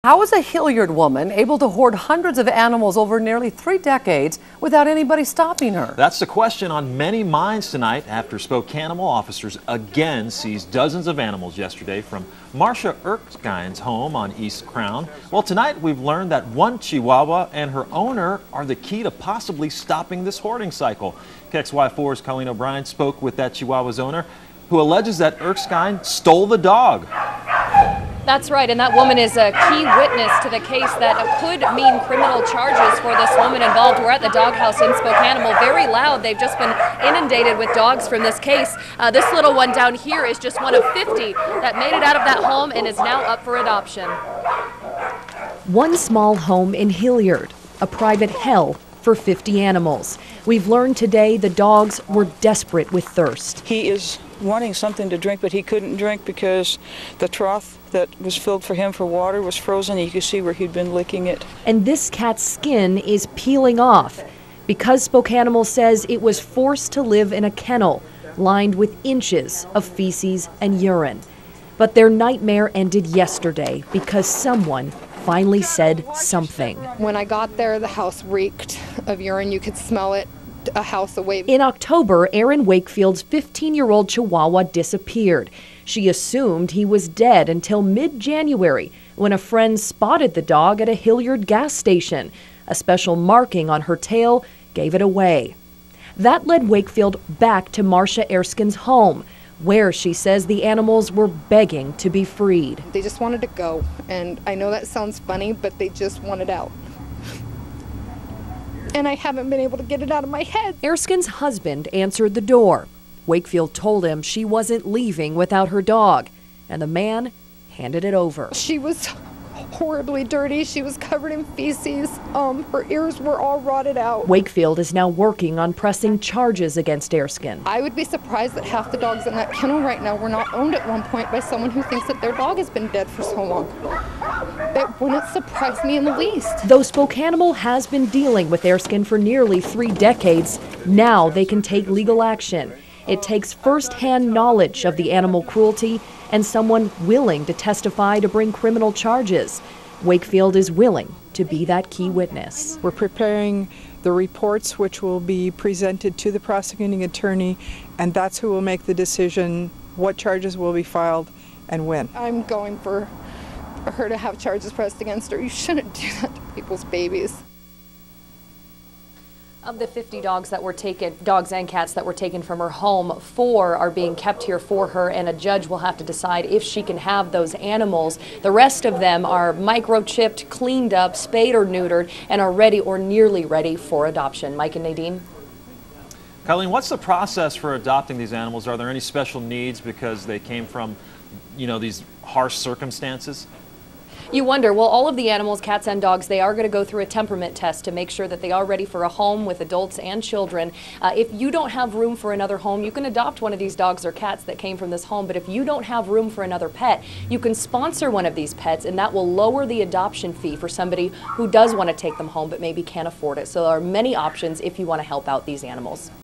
How is a Hillyard woman able to hoard hundreds of animals over nearly 3 decades without anybody stopping her? That's the question on many minds tonight after Spokanimal officers again seized dozens of animals yesterday from Marsha Erskine's home on East Crown. Well, tonight we've learned that one Chihuahua and her owner are the key to possibly stopping this hoarding cycle. KXY4's Colleen O'Brien spoke with that Chihuahua's owner, who alleges that Erskine stole the dog. That's right, and that woman is a key witness to the case that could mean criminal charges for this woman involved. We're at the doghouse in Spokanimal, very loud. They've just been inundated with dogs from this case. This little one down here is just one of 50 that made it out of that home and is now up for adoption. One small home in Hillyard, a private hell for 50 animals. We've learned today the dogs were desperate with thirst. He is wanting something to drink, but he couldn't drink because the trough that was filled for him for water was frozen. You could see where he'd been licking it. And this cat's skin is peeling off because Spokanimal says it was forced to live in a kennel lined with inches of feces and urine. But their nightmare ended yesterday because someone finally said something. When I got there, the house reeked of urine. You could smell it a house away. In October, Erin Wakefield's 15-year-old Chihuahua disappeared. She assumed he was dead until mid-January when a friend spotted the dog at a Hillyard gas station. A special marking on her tail gave it away. That led Wakefield back to Marsha Erskine's home, where she says the animals were begging to be freed. They just wanted to go, and I know that sounds funny, but they just wanted out. And I haven't been able to get it out of my head. Erskine's husband answered the door. Wakefield told him she wasn't leaving without her dog, and the man handed it over. She was horribly dirty. She was covered in feces. Her ears were all rotted out. Wakefield is now working on pressing charges against Erskine. I would be surprised that half the dogs in that kennel right now were not owned at one point by someone who thinks that their dog has been dead for so long. That wouldn't surprise me in the least. Though Spokanimal has been dealing with Erskine for nearly 3 decades, now they can take legal action. It takes first-hand knowledge of the animal cruelty and someone willing to testify to bring criminal charges. Wakefield is willing to be that key witness. We're preparing the reports which will be presented to the prosecuting attorney, and that's who will make the decision what charges will be filed and when. I'm going for her to have charges pressed against her. You shouldn't do that to people's babies. Of the 50 dogs that were taken, dogs and cats that were taken from her home, 4 are being kept here for her, and a judge will have to decide if she can have those animals. The rest of them are microchipped, cleaned up, spayed or neutered, and are ready or nearly ready for adoption. Mike and Nadine. Colleen, what's the process for adopting these animals? Are there any special needs because they came from, these harsh circumstances? You wonder, well, all of the animals, cats and dogs, they are going to go through a temperament test to make sure that they are ready for a home with adults and children. If you don't have room for another home, you can adopt one of these dogs or cats that came from this home. But if you don't have room for another pet, you can sponsor one of these pets, and that will lower the adoption fee for somebody who does want to take them home but maybe can't afford it. So there are many options if you want to help out these animals.